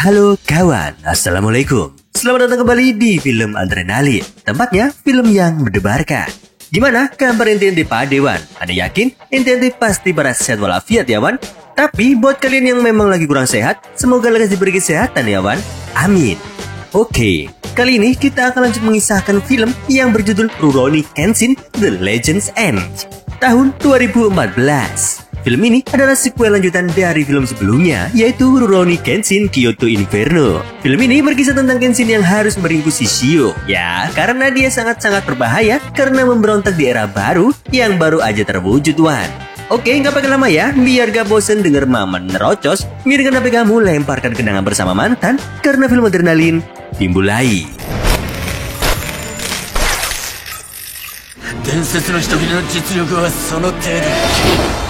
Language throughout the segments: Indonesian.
Halo kawan, Assalamualaikum. Selamat datang kembali di film Adrenalin. Tempatnya film yang mendebarkan. Gimana kabar ente Pak Dewan? Anda yakin ente pasti pada sehat walafiat ya Wan? Tapi buat kalian yang memang lagi kurang sehat, semoga lekas diberi kesehatan ya Wan. Amin. Oke, kali ini kita akan lanjut mengisahkan film yang berjudul Rurouni Kenshin The Legends End tahun 2014. Film ini adalah sequel lanjutan dari film sebelumnya, yaitu Rurouni Kenshin Kyoto Inferno. Film ini berkisah tentang Kenshin yang harus meringkus Shishio. Ya, karena dia sangat-sangat berbahaya karena memberontak di era baru yang baru aja terwujud Wan. Oke, nggak pakai lama ya, biar gak bosen denger Maman nerocos, biarkan HP kamu lemparkan kenangan bersama mantan, karena film Adrenalin dimulai. 伝説の人々の実力はその程度。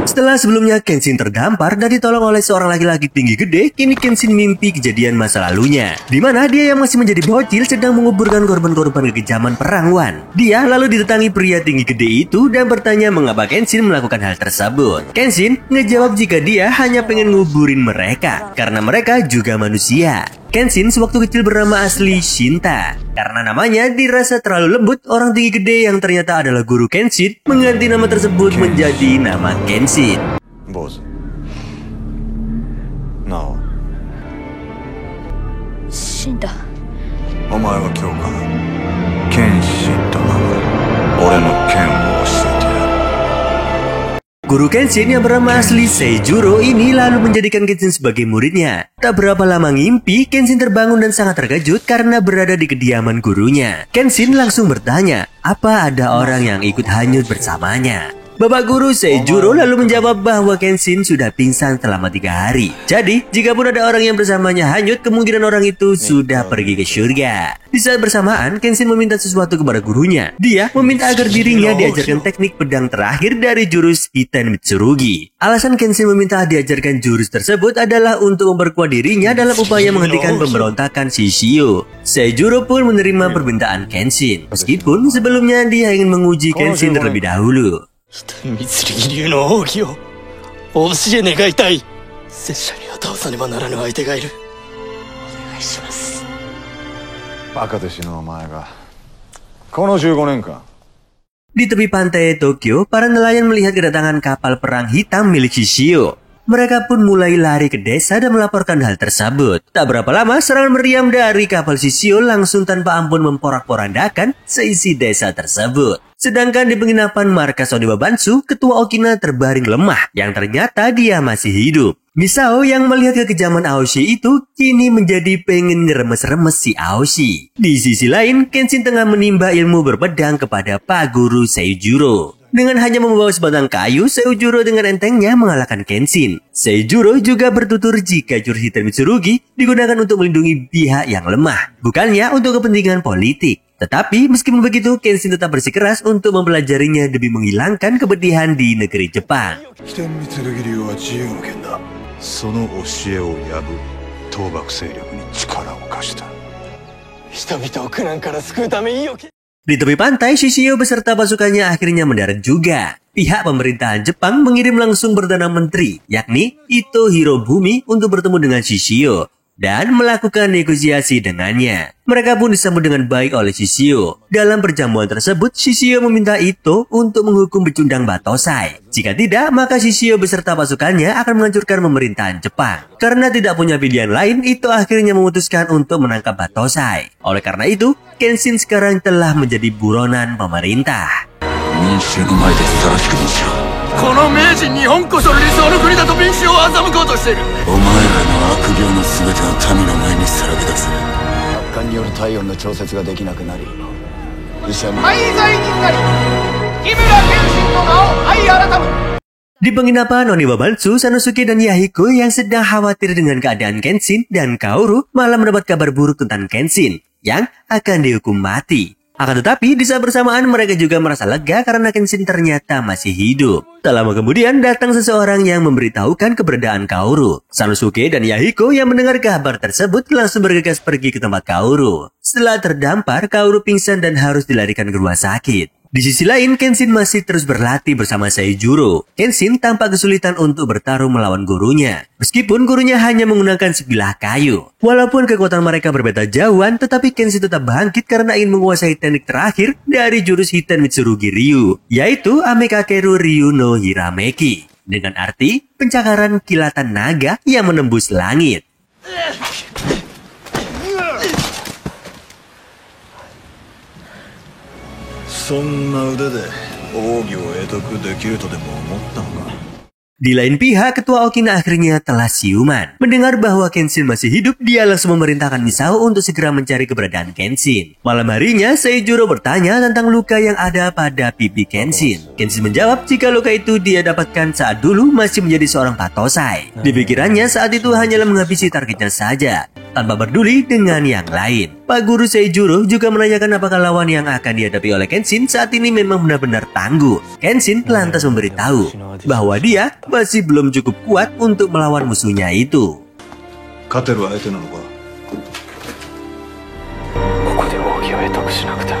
Setelah sebelumnya Kenshin terdampar dan ditolong oleh seorang laki-laki tinggi gede, kini Kenshin mimpi kejadian masa lalunya, di mana dia yang masih menjadi bocil sedang menguburkan korban-korban kekejaman perang Wan. Dia lalu didatangi pria tinggi gede itu dan bertanya mengapa Kenshin melakukan hal tersebut. Kenshin ngejawab jika dia hanya pengen nguburin mereka karena mereka juga manusia. Kenshin sewaktu kecil bernama asli Shinta. Karena namanya dirasa terlalu lembut, orang tinggi gede yang ternyata adalah guru Kenshin mengganti nama tersebut menjadi nama Kenshin. Bos. Nao. Shinta. お前は今日から剣心と名乗る。俺の剣を教えてやる。 Guru Kenshin yang bernama asli Seijuro ini lalu menjadikan Kenshin sebagai muridnya. Tak berapa lama ngimpi, Kenshin terbangun dan sangat terkejut karena berada di kediaman gurunya. Kenshin langsung bertanya, apa ada orang yang ikut hanyut bersamanya? Bapak guru Seijuro lalu menjawab bahwa Kenshin sudah pingsan selama 3 hari. Jadi, jikapun ada orang yang bersamanya hanyut, kemungkinan orang itu sudah pergi ke surga. Di saat bersamaan, Kenshin meminta sesuatu kepada gurunya. Dia meminta agar dirinya diajarkan teknik pedang terakhir dari jurus Hiten Mitsurugi. Alasan Kenshin meminta diajarkan jurus tersebut adalah untuk memperkuat dirinya dalam upaya menghentikan pemberontakan Shishio. Seijuro pun menerima permintaan Kenshin, meskipun sebelumnya dia ingin menguji Kenshin terlebih dahulu. 光流の奥義をお教え願いたい。拙者には倒さねばならぬ相手がいる。お願いします。バカで死ぬお前がこの15年間 Di tepi pantai Tokyo, para nelayan melihat kedatangan kapal perang hitam milik Shishio. Mereka pun mulai lari ke desa dan melaporkan hal tersebut. Tak berapa lama, serangan meriam dari kapal Shishio langsung tanpa ampun memporak-porandakan seisi desa tersebut. Sedangkan di penginapan markas Onibabansu, ketua Okina terbaring lemah yang ternyata dia masih hidup. Misao yang melihat kekejaman Aoshi itu kini menjadi pengen ngeremes-remes si Aoshi. Di sisi lain, Kenshin tengah menimba ilmu berpedang kepada Pak Guru Seijuro. Dengan hanya membawa sebatang kayu, Seijuro dengan entengnya mengalahkan Kenshin. Seijuro juga bertutur jika jurus Hiten Mitsurugi digunakan untuk melindungi pihak yang lemah, bukannya untuk kepentingan politik. Tetapi meskipun begitu, Kenshin tetap bersikeras untuk mempelajarinya demi menghilangkan kepedihan di negeri Jepang. その教えを破り倒幕勢力に力を貸した。人々を苦難から救うため意を決。 Di tepi pantai, Shishio beserta pasukannya akhirnya mendarat juga. Pihak pemerintahan Jepang mengirim langsung Perdana Menteri, yakni Ito Hirobumi untuk bertemu dengan Shishio dan melakukan negosiasi dengannya. Mereka pun disambut dengan baik oleh Shishio. Dalam perjamuan tersebut, Shishio meminta Ito untuk menghukum pecundang Batosai. Jika tidak, maka Shishio beserta pasukannya akan menghancurkan pemerintahan Jepang. Karena tidak punya pilihan lain, Ito akhirnya memutuskan untuk menangkap Batosai. Oleh karena itu, Kenshin sekarang telah menjadi buronan pemerintah. この明治日本こそ理想の国だと民衆を欺こうとしている。お前らの悪行の全てを民の前にさらけ出せ。発汗による体温の調節ができなくなり医者に Di penginapan Onibabansu, Sanosuke dan Yahiko yang sedang khawatir dengan keadaan Kenshin dan Kaoru malah mendapat kabar buruk tentang Kenshin yang akan dihukum mati. Akan tetapi, di saat bersamaan mereka juga merasa lega karena Kenshin ternyata masih hidup. Tak lama kemudian datang seseorang yang memberitahukan keberadaan Kaoru. Sanosuke dan Yahiko yang mendengar kabar tersebut langsung bergegas pergi ke tempat Kaoru. Setelah terdampar, Kaoru pingsan dan harus dilarikan ke rumah sakit. Di sisi lain, Kenshin masih terus berlatih bersama Seijuro. Kenshin tampak kesulitan untuk bertarung melawan gurunya. Meskipun gurunya hanya menggunakan sebilah kayu. Walaupun kekuatan mereka berbeda jauhan, tetapi Kenshin tetap bangkit karena ingin menguasai teknik terakhir dari jurus Hiten Mitsurugi Ryu, yaitu Amekakeru Ryu no Hirameki. Dengan arti, pencakaran kilatan naga yang menembus langit. そんな腕で奥義を得得できるとでも思ったのか。 Di lain pihak, ketua Okina akhirnya telah siuman. Mendengar bahwa Kenshin masih hidup, dia langsung memerintahkan Misao untuk segera mencari keberadaan Kenshin. Malam harinya, Seijuro bertanya tentang luka yang ada pada pipi Kenshin. Kenshin menjawab jika luka itu dia dapatkan saat dulu masih menjadi seorang patosai. Di pikirannya saat itu hanyalah menghabisi targetnya saja, tanpa peduli dengan yang lain. Pak Guru Seijuro juga menanyakan apakah lawan yang akan dihadapi oleh Kenshin saat ini memang benar-benar tangguh. Kenshin lantas memberitahu bahwa dia masih belum cukup kuat untuk melawan musuhnya itu. 勝てる相手なのか。ここで奥義を得得しなくては。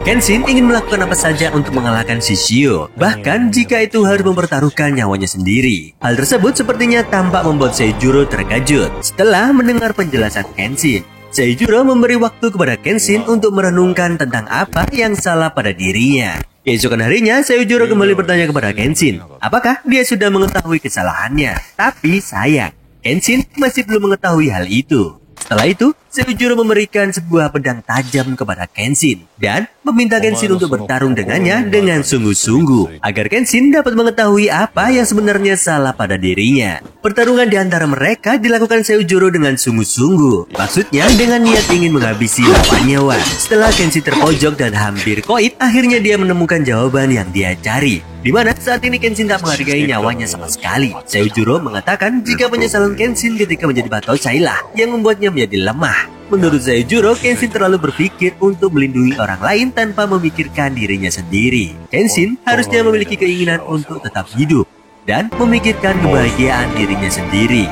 Kenshin ingin melakukan apa saja untuk mengalahkan Shishio, bahkan jika itu harus mempertaruhkan nyawanya sendiri. Hal tersebut sepertinya tampak membuat Seijuro terkejut. Setelah mendengar penjelasan Kenshin, Seijuro memberi waktu kepada Kenshin untuk merenungkan tentang apa yang salah pada dirinya. Keesokan harinya, Seijuro kembali bertanya kepada Kenshin, apakah dia sudah mengetahui kesalahannya. Tapi sayang, Kenshin masih belum mengetahui hal itu. Setelah itu, Seijuro memberikan sebuah pedang tajam kepada Kenshin dan meminta Kenshin untuk bertarung dengannya dengan sungguh-sungguh agar Kenshin dapat mengetahui apa yang sebenarnya salah pada dirinya. Pertarungan di antara mereka dilakukan Seijuro dengan sungguh-sungguh, maksudnya dengan niat ingin menghabisi lawannya. Setelah Kenshin terpojok dan hampir koit, akhirnya dia menemukan jawaban yang dia cari, di mana saat ini Kenshin tak menghargai nyawanya sama sekali. Seijuro mengatakan jika penyesalan Kenshin ketika menjadi batosai lah yang membuatnya menjadi lemah. Menurut Seijuro, Kenshin terlalu berpikir untuk melindungi orang lain tanpa memikirkan dirinya sendiri. Kenshin harusnya memiliki keinginan untuk tetap hidup dan memikirkan kebahagiaan dirinya sendiri.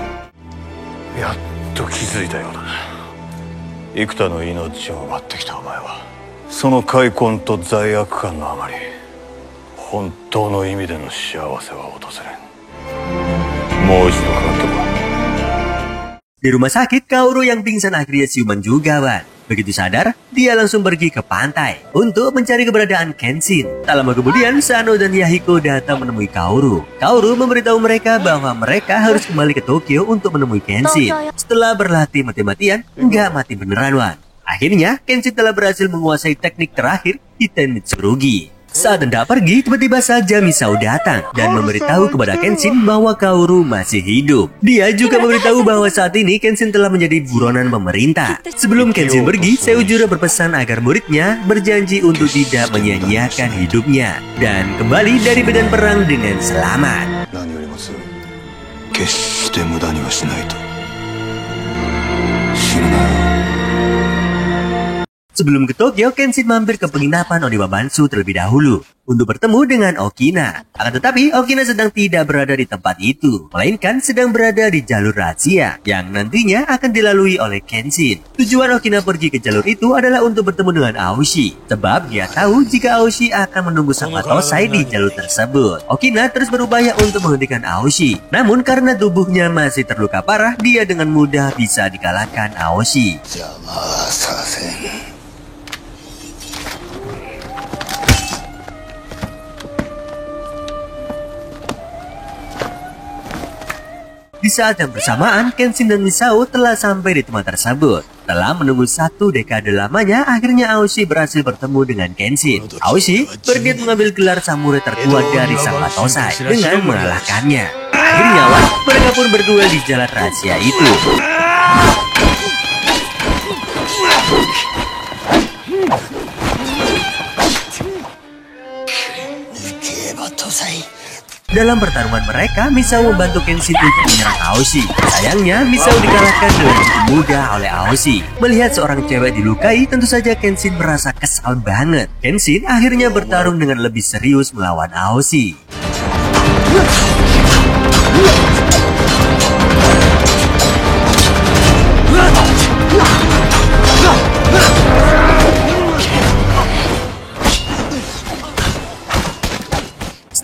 やっと気づいたようだな。幾多の命を奪ってきたお前は、その悔恨と罪悪感のあまり、本当の意味での幸せは訪れん。もう一度かかってこい。 Di rumah sakit, Kaoru yang pingsan akhirnya siuman juga, Wan. Begitu sadar, dia langsung pergi ke pantai untuk mencari keberadaan Kenshin. Tak lama kemudian, Sano dan Yahiko datang menemui Kaoru. Kaoru memberitahu mereka bahwa mereka harus kembali ke Tokyo untuk menemui Kenshin. Setelah berlatih mati-matian, nggak mati beneran, Wan. Akhirnya, Kenshin telah berhasil menguasai teknik terakhir Hiten Mitsurugi. Saat hendak pergi, tiba-tiba saja Misao datang dan memberitahu kepada Kenshin bahwa Kaoru masih hidup. Dia juga memberitahu bahwa saat ini Kenshin telah menjadi buronan pemerintah. Sebelum Kenshin pergi, Seijuro berpesan agar muridnya berjanji untuk tidak menyia-nyiakan hidupnya dan kembali dari medan perang dengan selamat. 何よりも強い。決して無駄にはしないと。死ぬなよ。 Sebelum ke Tokyo, Kenshin mampir ke penginapan Oniwa Bansu terlebih dahulu untuk bertemu dengan Okina. Akan tetapi, Okina sedang tidak berada di tempat itu, melainkan sedang berada di jalur rahasia yang nantinya akan dilalui oleh Kenshin. Tujuan Okina pergi ke jalur itu adalah untuk bertemu dengan Aoshi, sebab dia tahu jika Aoshi akan menunggu sang batosai di jalur tersebut. Okina terus berupaya untuk menghentikan Aoshi, namun karena tubuhnya masih terluka parah, dia dengan mudah bisa dikalahkan Aoshi. Di saat yang bersamaan, Kenshin dan Misao telah sampai di tempat tersebut. Setelah menunggu 1 dekade lamanya, akhirnya Aoshi berhasil bertemu dengan Kenshin. Aoshi berniat mengambil gelar samurai terkuat dari sang batosai dengan mengalahkannya. Akhirnya, mereka pun berduel di jalan rahasia itu. Dalam pertarungan mereka, Misao membantu Kenshin untuk menyerang Aoshi. Sayangnya, Misao dikalahkan dengan cukup mudah oleh Aoshi. Melihat seorang cewek dilukai, tentu saja Kenshin merasa kesal banget. Kenshin akhirnya bertarung dengan lebih serius melawan Aoshi.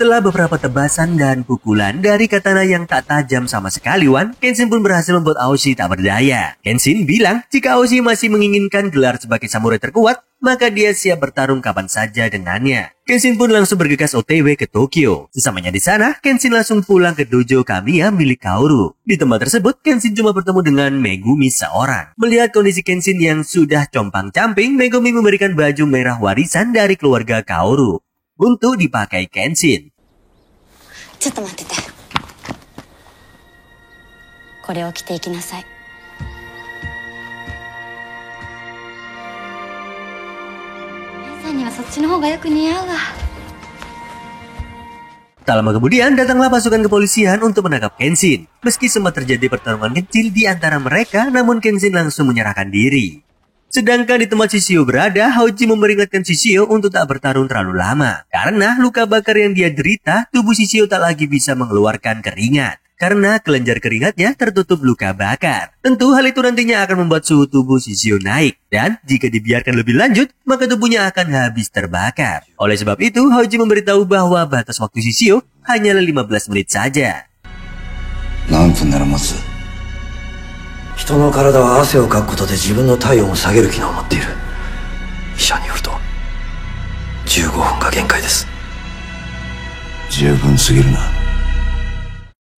Setelah beberapa tebasan dan pukulan dari katana yang tak tajam sama sekali, Wan, Kenshin pun berhasil membuat Aoshi tak berdaya. Kenshin bilang jika Aoshi masih menginginkan gelar sebagai samurai terkuat, maka dia siap bertarung kapan saja dengannya. Kenshin pun langsung bergegas OTW ke Tokyo. Sesamanya di sana, Kenshin langsung pulang ke dojo Kamiya milik Kaoru. Di tempat tersebut, Kenshin cuma bertemu dengan Megumi seorang. Melihat kondisi Kenshin yang sudah compang-camping, Megumi memberikan baju merah warisan dari keluarga Kaoru untuk dipakai Kenshin. ちょっと待ってて。これを着ていきなさい。姉さんにはそっちの方がよく似合うわ。 Tak lama kemudian, datanglah pasukan kepolisian untuk menangkap Kenshin. Meski sempat terjadi pertarungan kecil di antara mereka, namun Kenshin langsung menyerahkan diri. Sedangkan di tempat Shishio berada, Hoji memperingatkan Shishio untuk tak bertarung terlalu lama. Karena luka bakar yang dia derita, tubuh Shishio tak lagi bisa mengeluarkan keringat. Karena kelenjar keringatnya tertutup luka bakar. Tentu hal itu nantinya akan membuat suhu tubuh Shishio naik. Dan jika dibiarkan lebih lanjut, maka tubuhnya akan habis terbakar. Oleh sebab itu, Hoji memberitahu bahwa batas waktu Shishio hanyalah 15 menit saja. 人の体は汗をかくことで自分の体温を下げる機能を持っている。医者によると15分が限界です。十分すぎるな。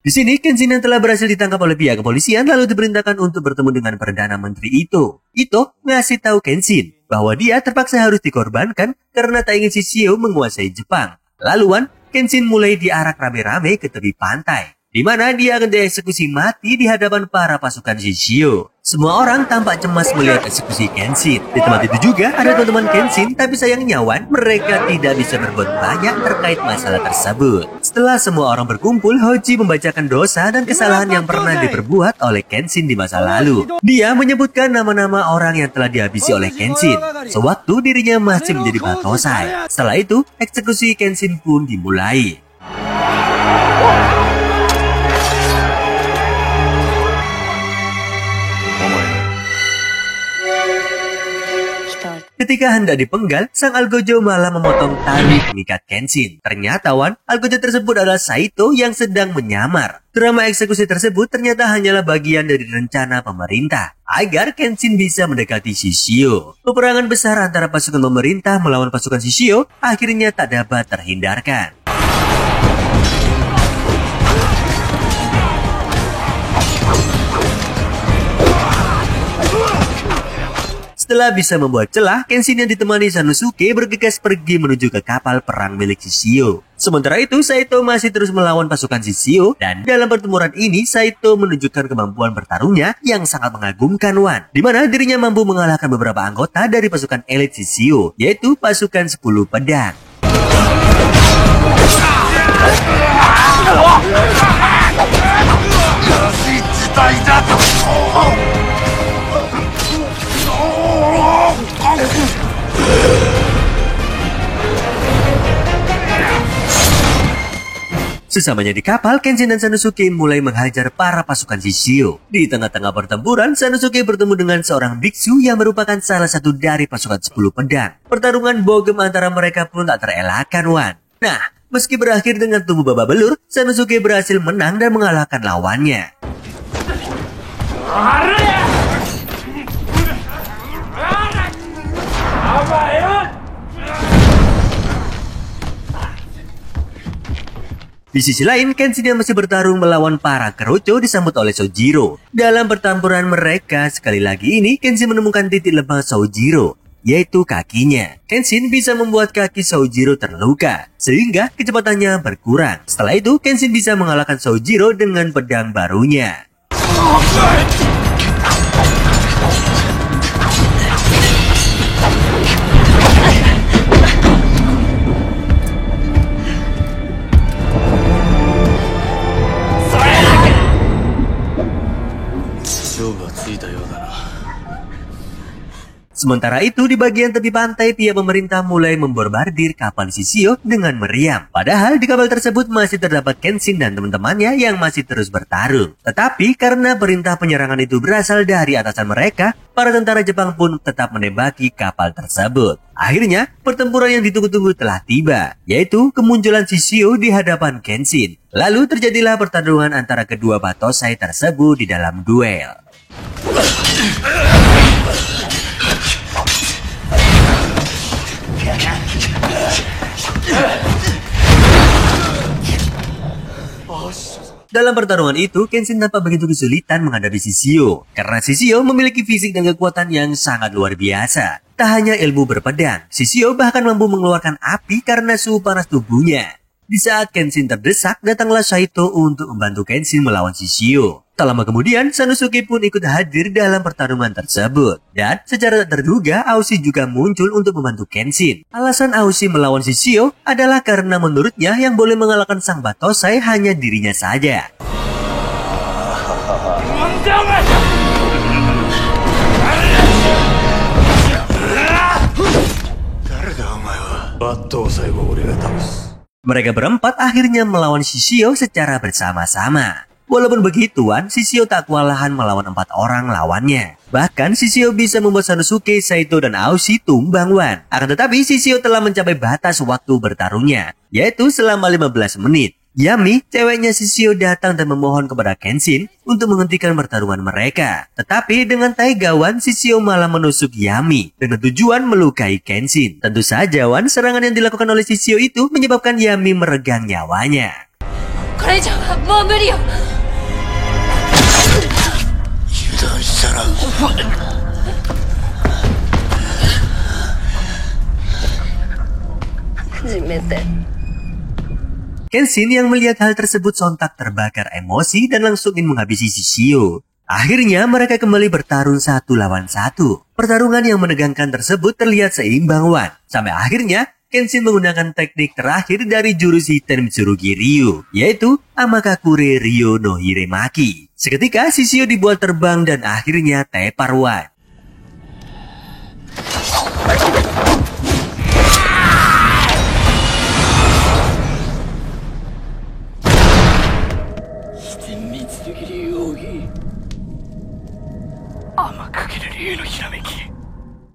Di sini, Kenshin yang telah berhasil ditangkap oleh pihak kepolisian lalu diperintahkan untuk bertemu dengan Perdana Menteri Ito. Ito ngasih tahu Kenshin bahwa dia terpaksa harus dikorbankan karena tak ingin Shishio menguasai Jepang. Laluan, Kenshin mulai diarak rame-rame ke tepi pantai, di mana dia akan dieksekusi mati di hadapan para pasukan Shishio. Semua orang tampak cemas melihat eksekusi Kenshin. Di tempat itu juga ada teman-teman Kenshin, tapi sayangnya Wan, mereka tidak bisa berbuat banyak terkait masalah tersebut. Setelah semua orang berkumpul, Hoji membacakan dosa dan kesalahan yang pernah diperbuat oleh Kenshin di masa lalu. Dia menyebutkan nama-nama orang yang telah dihabisi oleh Kenshin sewaktu dirinya masih menjadi Battosai. Setelah itu, eksekusi Kenshin pun dimulai. Ketika hendak dipenggal, sang Algojo malah memotong tali pengikat Kenshin. Ternyata Wan, Algojo tersebut adalah Saito yang sedang menyamar. Drama eksekusi tersebut ternyata hanyalah bagian dari rencana pemerintah agar Kenshin bisa mendekati Shishio. Peperangan besar antara pasukan pemerintah melawan pasukan Shishio akhirnya tak dapat terhindarkan. Setelah bisa membuat celah, Kenshin yang ditemani Sanosuke bergegas pergi menuju ke kapal perang milik Shishio. Sementara itu, Saito masih terus melawan pasukan Shishio, dan dalam pertempuran ini, Saito menunjukkan kemampuan bertarungnya yang sangat mengagumkan Wan, di mana dirinya mampu mengalahkan beberapa anggota dari pasukan elit Shishio, yaitu pasukan 10 pedang. Sesamanya di kapal, Kenshin dan Sanosuke mulai menghajar para pasukan Shishio. Di tengah-tengah pertempuran, Sanosuke bertemu dengan seorang biksu yang merupakan salah satu dari pasukan 10 pedang. Pertarungan bogem antara mereka pun tak terelakkan Wan. Nah, meski berakhir dengan tubuh babak belur, Sanosuke berhasil menang dan mengalahkan lawannya. Di sisi lain, Kenshin yang masih bertarung melawan para Kerocho disambut oleh Sojiro. Dalam pertempuran mereka, sekali lagi ini Kenshin menemukan titik lemah Sojiro, yaitu kakinya. Kenshin bisa membuat kaki Sojiro terluka, sehingga kecepatannya berkurang. Setelah itu, Kenshin bisa mengalahkan Sojiro dengan pedang barunya. Sementara itu di bagian tepi pantai pihak pemerintah mulai memborbardir kapal Shishio dengan meriam. Padahal di kapal tersebut masih terdapat Kenshin dan teman-temannya yang masih terus bertarung. Tetapi karena perintah penyerangan itu berasal dari atasan mereka, para tentara Jepang pun tetap menembaki kapal tersebut. Akhirnya pertempuran yang ditunggu-tunggu telah tiba, yaitu kemunculan Shishio di hadapan Kenshin. Lalu terjadilah pertarungan antara kedua Battosai tersebut di dalam duel. Dalam pertarungan itu, Kenshin tampak begitu kesulitan menghadapi Shishio, karena Shishio memiliki fisik dan kekuatan yang sangat luar biasa. Tak hanya ilmu berpedang, Shishio bahkan mampu mengeluarkan api karena suhu panas tubuhnya. Di saat Kenshin terdesak, datanglah Saito untuk membantu Kenshin melawan Shishio. Tak lama kemudian, Sanosuke pun ikut hadir dalam pertarungan tersebut. Dan secara tak terduga, Aoshi juga muncul untuk membantu Kenshin. Alasan Aoshi melawan Shishio adalah karena menurutnya yang boleh mengalahkan sang Battosai hanya dirinya saja. Mereka berempat akhirnya melawan Shishio secara bersama-sama. Walaupun begituan, Shishio tak kewalahan melawan 4 orang lawannya. Bahkan Shishio bisa membuat Sanosuke, Saito, dan Aoshi tumbang wan. Akan tetapi Shishio telah mencapai batas waktu bertarungnya, yaitu selama 15 menit. Yami, ceweknya Shishio, datang dan memohon kepada Kenshin untuk menghentikan pertarungan mereka. Tetapi dengan tega Wan, Shishio malah menusuk Yami dengan tujuan melukai Kenshin. Tentu saja Wan, serangan yang dilakukan oleh Shishio itu menyebabkan Yami meregang nyawanya. Kenshin yang melihat hal tersebut sontak terbakar emosi dan langsung ingin menghabisi Shishio. Akhirnya mereka kembali bertarung 1 lawan 1. Pertarungan yang menegangkan tersebut terlihat seimbang Wan. Sampai akhirnya Kenshin menggunakan teknik terakhir dari jurus Hiten Mitsurugi Ryu, yaitu Amakakure Ryo no Hiremaki. Seketika Shishio dibuat terbang dan akhirnya tepar Wan.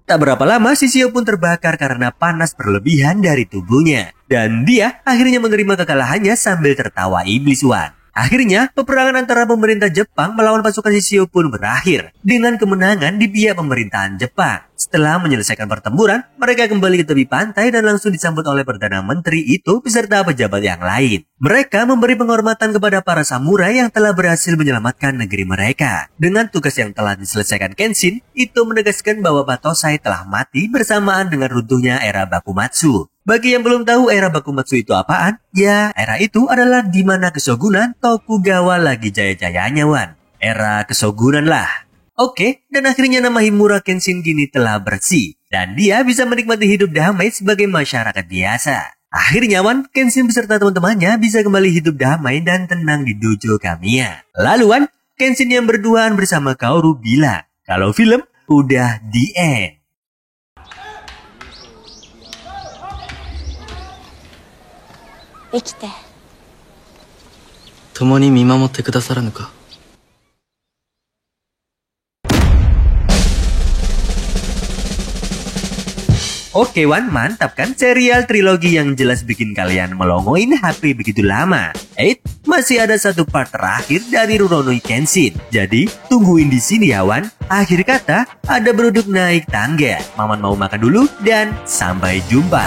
Tak berapa lama Shishio pun terbakar karena panas berlebihan dari tubuhnya. Dan dia akhirnya menerima kekalahannya sambil tertawa iblis Wan. Akhirnya peperangan antara pemerintah Jepang melawan pasukan Shishio pun berakhir dengan kemenangan di pihak pemerintahan Jepang. Setelah menyelesaikan pertempuran, mereka kembali ke tepi pantai dan langsung disambut oleh Perdana Menteri itu beserta pejabat yang lain. Mereka memberi penghormatan kepada para samurai yang telah berhasil menyelamatkan negeri mereka. Dengan tugas yang telah diselesaikan Kenshin, itu menegaskan bahwa Battosai telah mati bersamaan dengan runtuhnya era Bakumatsu. Bagi yang belum tahu era Bakumatsu itu apaan, ya era itu adalah di mana Keshogunan Tokugawa lagi jaya-jayanya Wan. Era Keshogunan lah. Oke, dan akhirnya nama Himura Kenshin kini telah bersih, dan dia bisa menikmati hidup damai sebagai masyarakat biasa. Akhirnya Wan, Kenshin beserta teman-temannya bisa kembali hidup damai dan tenang di dojo Kamiya. Lalu Wan, Kenshin yang berduaan bersama Kaoru bilang kalau film udah di end. 生きて。共に見守ってくださらぬか。Oke Wan, mantap kan serial trilogi yang jelas bikin kalian melongoin HP begitu lama. Masih ada satu part terakhir dari Rurouni Kenshin. Jadi tungguin di sini ya Wan. Akhir kata, ada beruduk naik tangga. Maman mau makan dulu dan sampai jumpa.